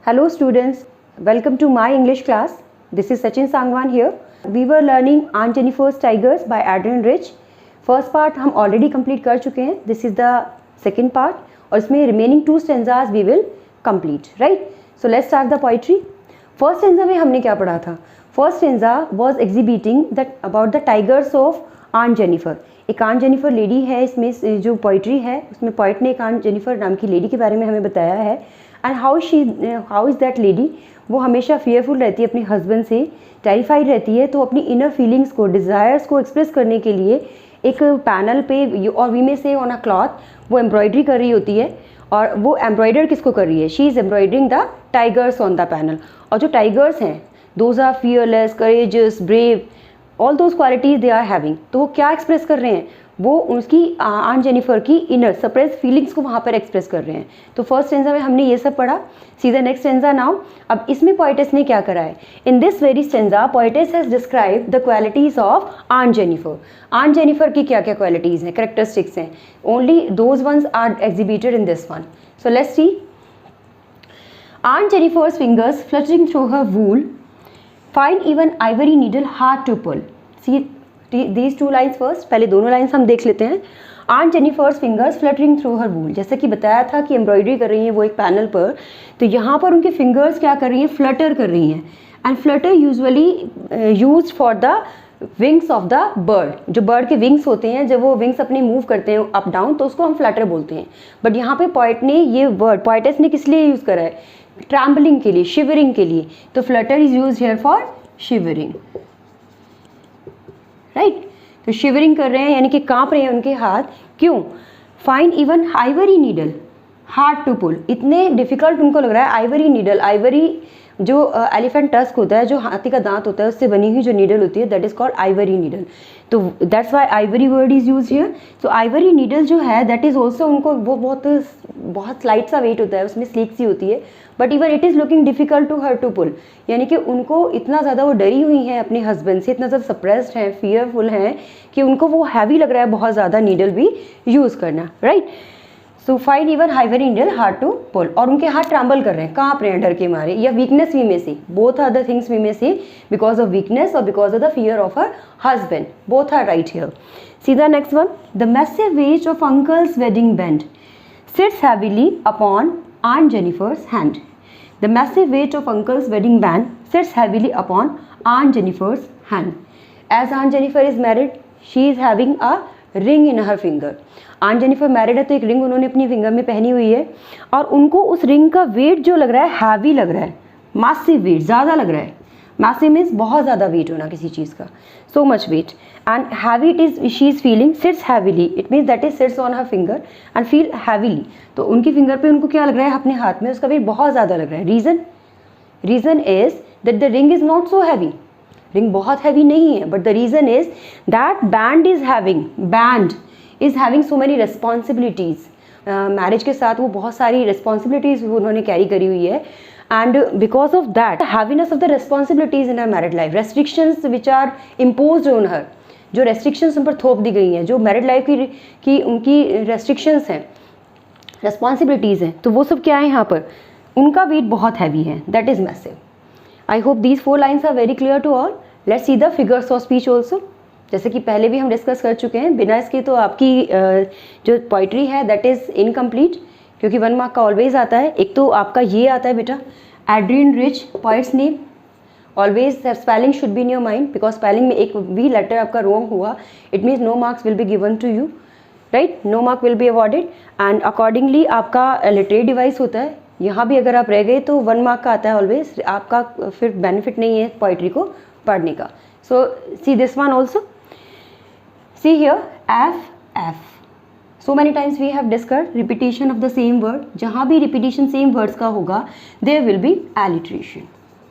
Hello students, welcome to my English class. This is Sachin Sangwan here. We were learning Aunt Jennifer's Tigers by Adrian Rich. First part हम already complete कर चुके हैं. This is the second part और इसमें remaining 2 stanzas we will complete, right? So let's start the poetry. First stanza में हमने क्या पढ़ा था? First stanza was exhibiting that about the tigers of Aunt Jennifer. एक Aunt Jennifer लेडी है, इसमें जो पोइट्री है उसमें पोइट ने एक Aunt Jennifer नाम की लेडी के बारे में हमें बताया है. And how is that lady, वो हमेशा फियरफुल रहती है अपने हस्बैंड से, टेरिफाइड रहती है. तो अपनी इनर फीलिंग्स को, डिज़ायर्स को एक्सप्रेस करने के लिए एक पैनल पे और वी में से ऑन अ क्लॉथ वो एम्ब्रॉयडरी कर रही होती है. और वो एम्ब्रॉयडर किसको कर रही है? She is embroidering the tigers on the panel. और जो टाइगर्स हैं those are fearless, courageous, brave, all those qualities they are having. तो वो क्या एक्सप्रेस कर रहे हैं? वो उसकी आंट जेनिफर की इनर सप्रेस फीलिंग्स को वहाँ पर एक्सप्रेस कर रहे हैं. तो फर्स्ट स्टेंजा में हमने ये सब पढ़ा. सीधा नेक्स्ट स्टेंजा नाउ. अब इसमें पोइटेस ने क्या करा है? In this very stanza poetess has describe the qualities of aunt Jennifer. Aunt Jennifer की क्या क्या क्वालिटीज़ हैं, करेक्टरिस्टिक्स हैं. Only those ones are exhibited in this one. So let's see. Aunt Jennifer's fingers fluttering through her wool find even ivory needle hard to pull. See these two lines first. पहले दोनों lines हम देख लेते हैं. Aunt Jennifer's fingers fluttering through her wool. जैसे कि बताया था कि एम्ब्रॉयडरी कर रही हैं वो एक पैनल पर, तो यहाँ पर उनके फिंगर्स क्या कर रही हैं? फ्लटर कर रही हैं. And Flutter usually use for the wings of the bird. जो बर्ड के विंग्स होते हैं, जब वो विंग्स अपने मूव करते हैं अप डाउन तो उसको हम फ्लटर बोलते हैं. बट यहाँ पे पोइट ने ये वर्ड, पोइटेस ने किस लिए यूज़ करा है? ट्रैम्बलिंग के लिए, शिवरिंग के लिए. तो Flutter is use here for shivering, right. तो शिवरिंग कर रहे हैं यानी कि कांप रहे हैं उनके हाथ. क्यों? Find even ivory needle hard to pull. इतने डिफिकल्ट उनको लग रहा है. आइवरी नीडल, आइवरी जो एलिफेंट टस्क होता है, जो हाथी का दांत होता है, उससे बनी हुई जो नीडल होती है, that is called ivory needle. तो that's why ivory word is use here. So ivory needle जो है दैट इज ऑल्सो, उनको वो बहुत स्लाइट सा वेट होता है, उसमें स्लीक सी होती है. But even it is looking difficult to her to pull. यानी कि उनको इतना ज़्यादा वो डरी हुई हैं अपने हस्बैंड से, इतना ज़्यादा सप्रेस्ड हैं, फियरफुल हैं कि उनको वो हैवी लग रहा है बहुत ज़्यादा नीडल भी यूज़ करना, right. So find even ivory needle hard to pull. और उनके हाथ ट्रैम्बल कर रहे हैं, कांप रहे हैं डर के मारे, या weakness we may say. Both are the things we may say, because of weakness और because of the fear of her husband. Both are right here. See the next one. The massive weight of uncle's wedding band sits heavily upon Aunt Jennifer's hand. The massive weight of Uncle's wedding band sits heavily upon Aunt Jennifer's hand. As Aunt Jennifer is married, she is having a ring in her finger. Aunt Jennifer married है तो एक ring उन्होंने अपनी finger में पहनी हुई है, और उनको उस रिंग का वेट जो लग रहा है, हैवी लग रहा है, मासिव वेट, ज़्यादा लग रहा है. मासिव मीन्स बहुत ज़्यादा वेट होना किसी चीज़ का, so much weight. And heavy it is, she is feeling, sits heavily, it means that is sits on her finger and feel heavily. तो उनकी फिंगर पे उनको क्या लग रहा है? अपने हाथ में उसका वेट बहुत ज़्यादा लग रहा है. Reason is that the ring is not so heavy. Ring बहुत हैवी नहीं है, but the reason is that band is having so many responsibilities. Marriage के साथ वो बहुत सारी रिस्पॉन्सिबिलिटीज़ उन्होंने कैरी करी हुई है. And because of that, heaviness of the responsibilities in her married life, restrictions which are imposed on her, जो restrictions उन पर थोप दी गई हैं, जो married life की उनकी restrictions हैं, responsibilities हैं, तो वो सब क्या है यहाँ पर? उनका weight बहुत heavy है. That is massive. I hope these 4 lines are very clear to all. Let's see the figures of speech also. जैसे कि पहले भी हम डिस्कस कर चुके हैं, बिना इसके तो आपकी जो पोइट्री है दैट इज़ इनकम्प्लीट, क्योंकि 1 मार्क का ऑलवेज आता है. एक तो आपका ये आता है बेटा, Adrienne Rich, poet's name. Always spelling should be in your mind, because spelling में एक भी लेटर आपका रॉन्ग हुआ, it means no marks will be given to you, right. No mark will be awarded. And accordingly आपका literary device होता है. यहाँ भी अगर आप रह गए तो 1 मार्क का आता है ऑलवेज, आपका फिर बेनिफिट नहीं है पोइट्री को पढ़ने का. So see this one also. See here, F. So many times we have discussed repetition of the same word. जहाँ भी repetition same words का होगा, there will be alliteration,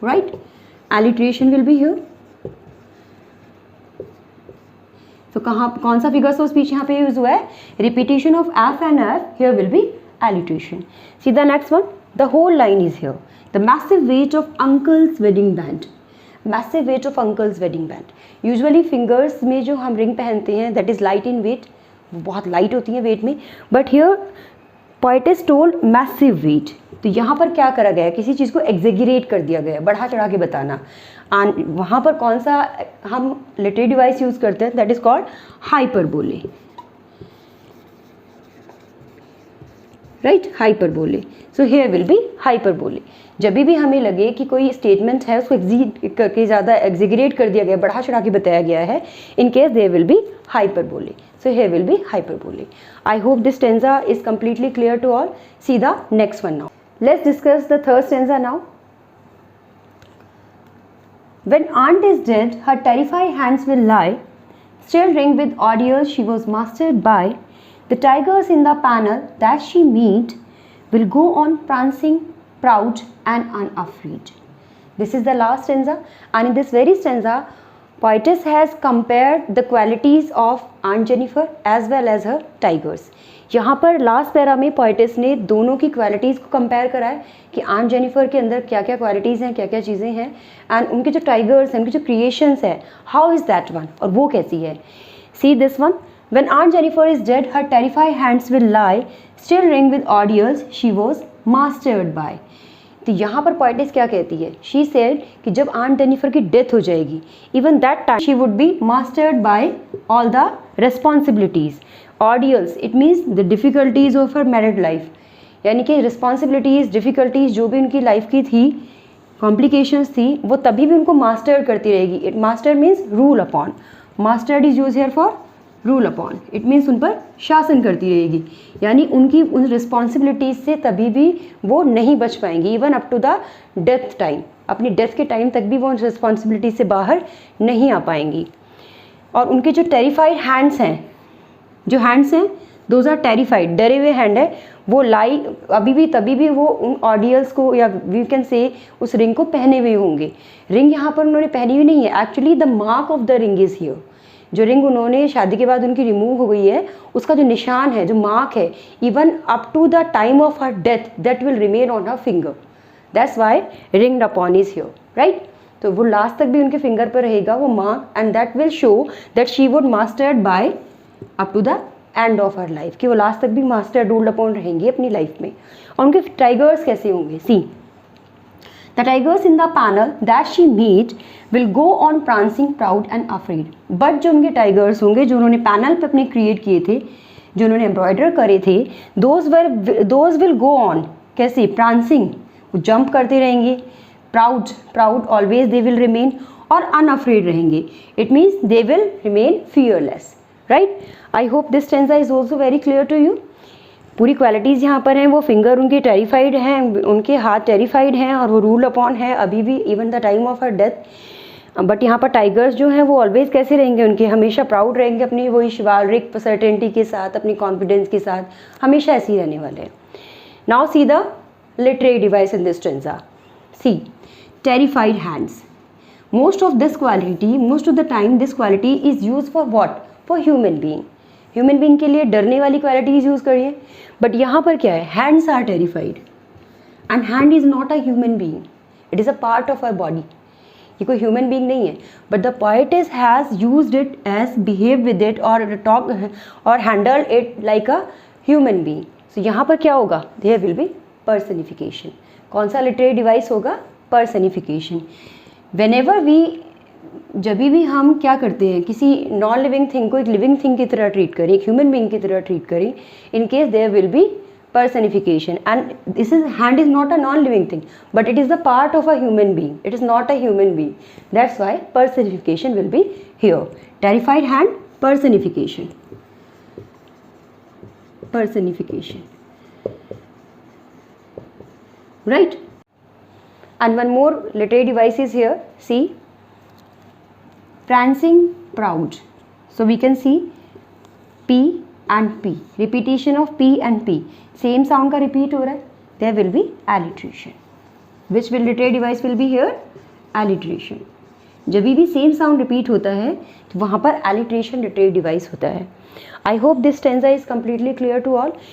right? Alliteration will be here. So कौन सा figures of speech यहाँ पे use हुआ है? Repetition of F and F. Here will be alliteration. See the next one. The whole line is here. The massive weight of Uncle's wedding band. Massive weight of uncle's wedding band. Usually fingers में जो हम ring पहनते हैं that is light in weight, वो बहुत light होती है weight में. But here poetess told massive weight. तो यहाँ पर क्या करा गया है, किसी चीज़ को एग्जेगरेट कर दिया गया है, बढ़ा चढ़ा के बताना। वहाँ पर कौन सा हम लिटरेरी डिवाइस यूज़ करते हैं, that is called hyperbole, right, hyperbole. So here will be hyperbole. जब भी हमें लगे कि कोई स्टेटमेंट है उसको एग्जीट करके ज़्यादा एग्जीगरेट कर दिया गया, बढ़ा चढ़ा के बताया गया है, in case there will be hyperbole. So here will be hyperbole. I hope this stanza is completely clear to all. See the next one now. Let's discuss the third stanza now. When aunt is dead, her terrified hands will lie, still ring with ordeals she was mastered by. The tigers in the panel that she meet will go on prancing, proud and unafraid. This is the last stanza, and in this very stanza, poetess has compared the qualities of Aunt Jennifer as well as her tigers. यहाँ पर last para में poetess ने दोनों की qualities को compare करा है कि आंट जेनिफर के अंदर क्या क्या क्वालिटीज़ हैं, क्या क्या चीज़ें हैं, एंड उनके जो टाइगर्स हैं, उनकी जो क्रिएशंस है, हाउ इज़ दैट वन, और वो कैसी है। See this one, when aunt Jennifer is dead her terrified hands will lie, still ring with ordeals she was mastered by. तो यहाँ पर पोइटेस क्या कहती है, शी सेड कि जब आंट जेनिफर की डेथ हो जाएगी, even that time she would be mastered by all the responsibilities. Ordeals it means the difficulties of her married life, यानी कि रिस्पॉन्सिबिलिटीज़, डिफ़िकल्टीज़ जो भी उनकी लाइफ की थी, कॉम्प्लिकेशंस थी, वो तभी भी उनको मास्टर करती रहेगी। It master means rule upon, mastered is use here for rule upon, it means उन पर शासन करती रहेगी, यानी उनकी उन रिस्पॉन्सिबिलिटीज़ से तभी भी वो नहीं बच पाएंगी, even up to the death time, अपनी डेथ के टाइम तक भी वो उन रिस्पॉन्सिबिलिटी से बाहर नहीं आ पाएंगी। और उनके जो टेरिफाइड हैंड्स हैं, जो हैंड्स हैं दोज आर टेरिफाइड, डरे हुए हैंड है, वो लाई अभी भी तभी भी वो उन ऑडियल्स को, या वी कैन से उस रिंग को पहने हुए होंगे। रिंग यहाँ पर उन्होंने पहनी हुई नहीं है, actually the mark of the ring is here. जो रिंग उन्होंने शादी के बाद उनकी रिमूव हो गई है, उसका जो निशान है, जो मार्क है, even up to the time of her death that will remain on her finger, that's why ringed upon is here, right. तो वो लास्ट तक भी उनके फिंगर पर रहेगा वो mark, and that will show that she would mastered by up to the end of her life, कि वो लास्ट तक भी मास्टर रूल्ड अपॉन रहेंगी अपनी लाइफ में। और उनके टाइगर्स कैसे होंगे, see the tigers in the panel that she made will go on prancing proud and afraid. But जो उनके टाइगर्स होंगे, जो उन्होंने पैनल पे अपने क्रिएट किए थे, जो उन्होंने एम्ब्रॉयडर करे थे, दोज विल गो ऑन, कैसे, प्रांसिंग, वो जंप करते रहेंगे, proud always they will remain, और अनअफ्रेड रहेंगे, it means they will remain fearless, right. I hope this stanza is also very clear to you. पूरी क्वालिटीज़ यहाँ पर हैं, वो फिंगर उनके टेरिफाइड हैं, उनके हाथ टेरिफाइड हैं, और वो रूल अपॉन है अभी भी, even the time of her death. But यहाँ पर टाइगर्स जो हैं वो ऑलवेज कैसे रहेंगे, उनके हमेशा प्राउड रहेंगे, अपनी वही शिवालरिक सर्टेनिटी के साथ, अपनी कॉन्फिडेंस के साथ, हमेशा ऐसे ही रहने वाले हैं। Now see the literary device in this stanza. See terrified hands, most of this quality, most of the time this quality is use for what, for human being. Human being के लिए डरने वाली क्वालिटीज़ यूज़ करिए, but यहाँ पर क्या है, hands are terrified, and hand is not a human being, it is a part of our body. ये कोई ह्यूमन बीइंग नहीं है, but the poetess has used it as, behave with it, और टॉक और handle it like a human being. So यहाँ पर क्या होगा, देयर विल बी पर्सनिफिकेशन। कौन सा लिटरेरी डिवाइस होगा, पर्सनिफिकेशन। व्हेनेवर वी, जब भी हम क्या करते हैं, किसी नॉन लिविंग थिंग को एक लिविंग थिंग की तरह ट्रीट करें, एक ह्यूमन बीइंग की तरह ट्रीट करें, in case there will be personification, and this is, hand is not a non-living thing, but it is the part of a human being, it is not a human being, that's why personification will be here. Terrified hand, personification, right. And one more literary device is here, see, prancing proud. So we can see P and P, repetition of P and P, same sound का repeat हो रहा है, there will be alliteration. Which will literary device will be here, alliteration. जब भी same sound repeat होता है तो वहाँ पर alliteration literary device होता है. I hope this stanza is completely clear to all.